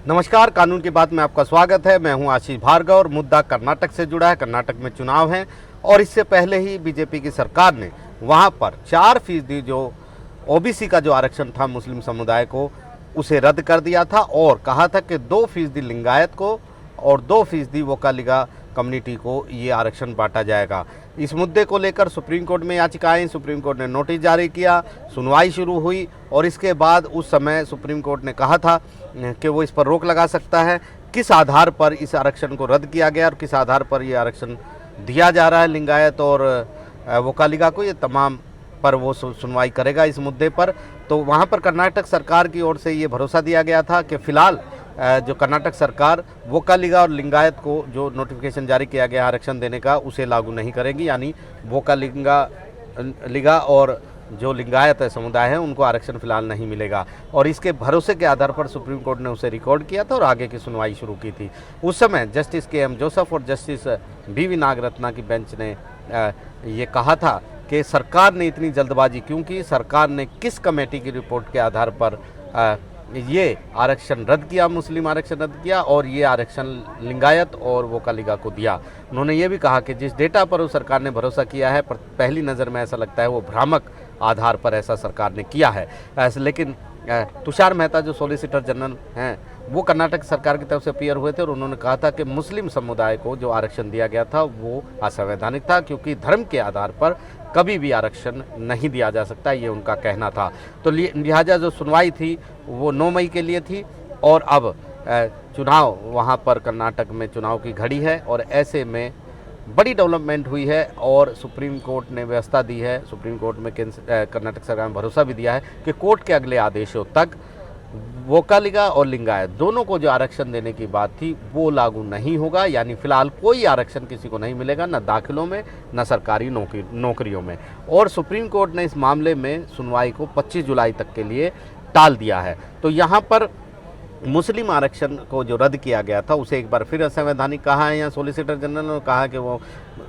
नमस्कार, कानून की बात में आपका स्वागत है। मैं हूं आशीष भार्गव और मुद्दा कर्नाटक से जुड़ा है। कर्नाटक में चुनाव हैं और इससे पहले ही बीजेपी की सरकार ने वहां पर 4% जो ओबीसी का जो आरक्षण था मुस्लिम समुदाय को, उसे रद्द कर दिया था और कहा था कि 2% लिंगायत को और 2% वोकालिगा कम्युनिटी को ये आरक्षण बांटा जाएगा। इस मुद्दे को लेकर सुप्रीम कोर्ट में याचिकाएं, सुप्रीम कोर्ट ने नोटिस जारी किया, सुनवाई शुरू हुई और इसके बाद उस समय सुप्रीम कोर्ट ने कहा था कि वो इस पर रोक लगा सकता है। किस आधार पर इस आरक्षण को रद्द किया गया और किस आधार पर ये आरक्षण दिया जा रहा है लिंगायत और वोकालिगा को, ये तमाम पर वो सुनवाई करेगा इस मुद्दे पर। तो वहाँ पर कर्नाटक सरकार की ओर से ये भरोसा दिया गया था कि फ़िलहाल जो कर्नाटक सरकार वोकालिगा और लिंगायत को जो नोटिफिकेशन जारी किया गया आरक्षण देने का, उसे लागू नहीं करेगी। यानी वोकालिगा और जो लिंगायत समुदाय है उनको आरक्षण फिलहाल नहीं मिलेगा। और इसके भरोसे के आधार पर सुप्रीम कोर्ट ने उसे रिकॉर्ड किया था और आगे की सुनवाई शुरू की थी। उस समय जस्टिस के.एम. जोसेफ और जस्टिस बी.वी. नागरत्ना की बेंच ने ये कहा था कि सरकार ने इतनी जल्दबाजी क्यों की, सरकार ने किस कमेटी की रिपोर्ट के आधार पर ये आरक्षण रद्द किया, मुस्लिम आरक्षण रद्द किया और ये आरक्षण लिंगायत और वोकालिगा को दिया। उन्होंने ये भी कहा कि जिस डेटा पर उस सरकार ने भरोसा किया है, पर पहली नज़र में ऐसा लगता है वो भ्रामक आधार पर ऐसा सरकार ने किया है। लेकिन तुषार मेहता जो सॉलिसिटर जनरल हैं, वो कर्नाटक सरकार की तरफ से अपीयर हुए थे और उन्होंने कहा था कि मुस्लिम समुदाय को जो आरक्षण दिया गया था वो असंवैधानिक था, क्योंकि धर्म के आधार पर कभी भी आरक्षण नहीं दिया जा सकता, ये उनका कहना था। तो लिहाजा जो सुनवाई थी वो 9 मई के लिए थी और अब चुनाव वहाँ पर कर्नाटक में चुनाव की घड़ी है और ऐसे में बड़ी डेवलपमेंट हुई है और सुप्रीम कोर्ट ने व्यवस्था दी है। सुप्रीम कोर्ट में कर्नाटक सरकार ने भरोसा भी दिया है कि कोर्ट के अगले आदेशों तक वोकालिगा और लिंगायत दोनों को जो आरक्षण देने की बात थी वो लागू नहीं होगा। यानी फिलहाल कोई आरक्षण किसी को नहीं मिलेगा, न दाखिलों में न सरकारी नौकरियों में। और सुप्रीम कोर्ट ने इस मामले में सुनवाई को 25 जुलाई तक के लिए टाल दिया है। तो यहाँ पर मुस्लिम आरक्षण को जो रद्द किया गया था उसे एक बार फिर असंवैधानिक कहा है। यहाँ सॉलिसिटर जनरल ने कहा कि वो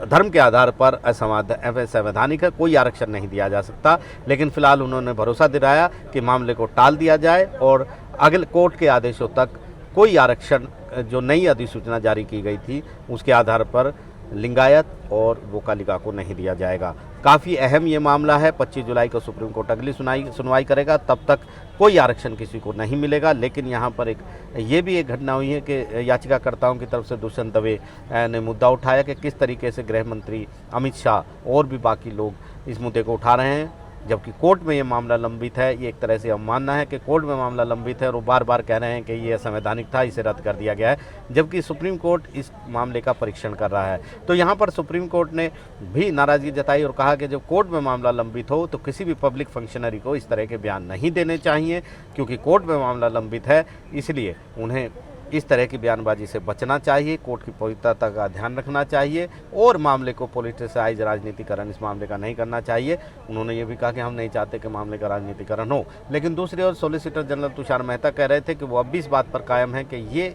धर्म के आधार पर असंवैधानिक है, कोई आरक्षण नहीं दिया जा सकता। लेकिन फिलहाल उन्होंने भरोसा दिलाया कि मामले को टाल दिया जाए और अगले कोर्ट के आदेशों तक कोई आरक्षण, जो नई अधिसूचना जारी की गई थी उसके आधार पर लिंगायत और वोकालिगा को नहीं दिया जाएगा। काफ़ी अहम ये मामला है। 25 जुलाई को सुप्रीम कोर्ट अगली सुनवाई करेगा, तब तक कोई आरक्षण किसी को नहीं मिलेगा। लेकिन यहाँ पर ये भी एक घटना हुई है कि याचिकाकर्ताओं की तरफ से दुष्यंत दवे ने मुद्दा उठाया कि किस तरीके से गृह मंत्री अमित शाह और भी बाकी लोग इस मुद्दे को उठा रहे हैं, जबकि कोर्ट में ये मामला लंबित है। ये एक तरह से अवमानना है कि कोर्ट में मामला लंबित है और वो बार बार कह रहे हैं कि ये असंवैधानिक था, इसे रद्द कर दिया गया है, जबकि सुप्रीम कोर्ट इस मामले का परीक्षण कर रहा है। तो यहाँ पर सुप्रीम कोर्ट ने भी नाराज़गी जताई और कहा कि जब कोर्ट में मामला लंबित हो तो किसी भी पब्लिक फंक्शनरी को इस तरह के बयान नहीं देने चाहिए, क्योंकि कोर्ट में मामला लंबित है, इसलिए उन्हें इस तरह की बयानबाजी से बचना चाहिए, कोर्ट की पवित्रता का ध्यान रखना चाहिए और मामले को पॉलिटिसाइज, राजनीतिकरण इस मामले का नहीं करना चाहिए। उन्होंने ये भी कहा कि हम नहीं चाहते कि मामले का राजनीतिकरण हो। लेकिन दूसरी ओर सॉलिसिटर जनरल तुषार मेहता कह रहे थे कि वो अब भी इस बात पर कायम है कि ये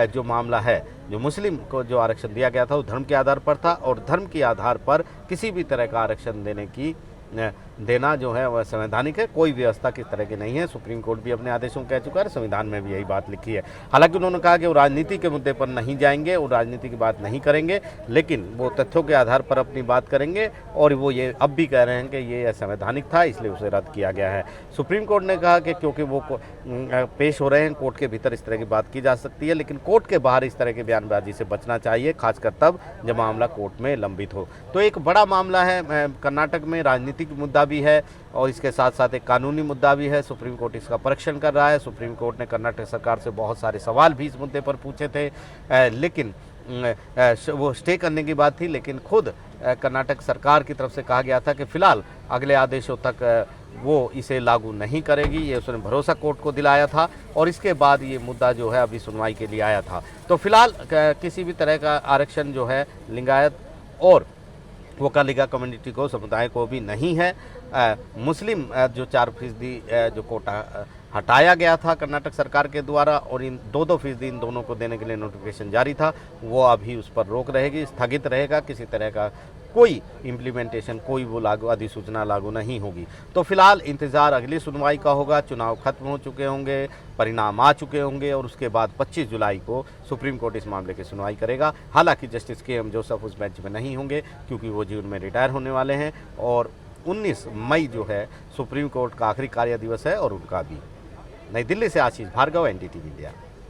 जो मामला है, जो मुस्लिम को जो आरक्षण दिया गया था वो धर्म के आधार पर था और धर्म के आधार पर किसी भी तरह का आरक्षण देना जो है वह संवैधानिक है। कोई व्यवस्था किस तरह की नहीं है। सुप्रीम कोर्ट भी अपने आदेशों में कह चुका है, संविधान में भी यही बात लिखी है। हालांकि उन्होंने कहा कि वो राजनीति के मुद्दे पर नहीं जाएंगे और राजनीति की बात नहीं करेंगे, लेकिन वो तथ्यों के आधार पर अपनी बात करेंगे और वो ये अब भी कह रहे हैं कि ये असंवैधानिक था, इसलिए उसे रद्द किया गया है। सुप्रीम कोर्ट ने कहा कि क्योंकि वो पेश हो रहे हैं, कोर्ट के भीतर इस तरह की बात की जा सकती है, लेकिन कोर्ट के बाहर इस तरह की बयानबाजी से बचना चाहिए, खासकर तब जब मामला कोर्ट में लंबित हो। तो एक बड़ा मामला है, कर्नाटक में राजनीतिक मुद्दा भी है और इसके साथ साथ एक कानूनी मुद्दा भी है। सुप्रीम कोर्ट इसका परीक्षण कर रहा है। सुप्रीम कोर्ट ने कर्नाटक सरकार से बहुत सारे सवाल भी इस मुद्दे पर पूछे थे, लेकिन वो स्टे करने की बात थी। लेकिन खुद कर्नाटक सरकार की तरफ से कहा गया था कि फिलहाल अगले आदेशों तक वो इसे लागू नहीं करेगी, ये उसने भरोसा कोर्ट को दिलाया था और इसके बाद ये मुद्दा जो है अभी सुनवाई के लिए आया था। तो फिलहाल किसी भी तरह का आरक्षण जो है लिंगायत और वोकालिगा कम्युनिटी को, समुदाय को भी नहीं है। मुस्लिम जो 4% जो कोटा हटाया गया था कर्नाटक सरकार के द्वारा और इन 2% इन दोनों को देने के लिए नोटिफिकेशन जारी था, वो अभी उस पर रोक रहेगी, स्थगित रहेगा। किसी तरह का कोई इम्प्लीमेंटेशन, कोई वो लागू अधिसूचना लागू नहीं होगी। तो फिलहाल इंतज़ार अगली सुनवाई का होगा। चुनाव खत्म हो चुके होंगे, परिणाम आ चुके होंगे और उसके बाद 25 जुलाई को सुप्रीम कोर्ट इस मामले की सुनवाई करेगा। हालांकि जस्टिस के.एम. जोसेफ उस बेंच में नहीं होंगे क्योंकि वो जून में रिटायर होने वाले हैं और 19 मई जो है सुप्रीम कोर्ट का आखिरी कार्य दिवस है और उनका भी। नई दिल्ली से आशीष भार्गव, NDTV इंडिया।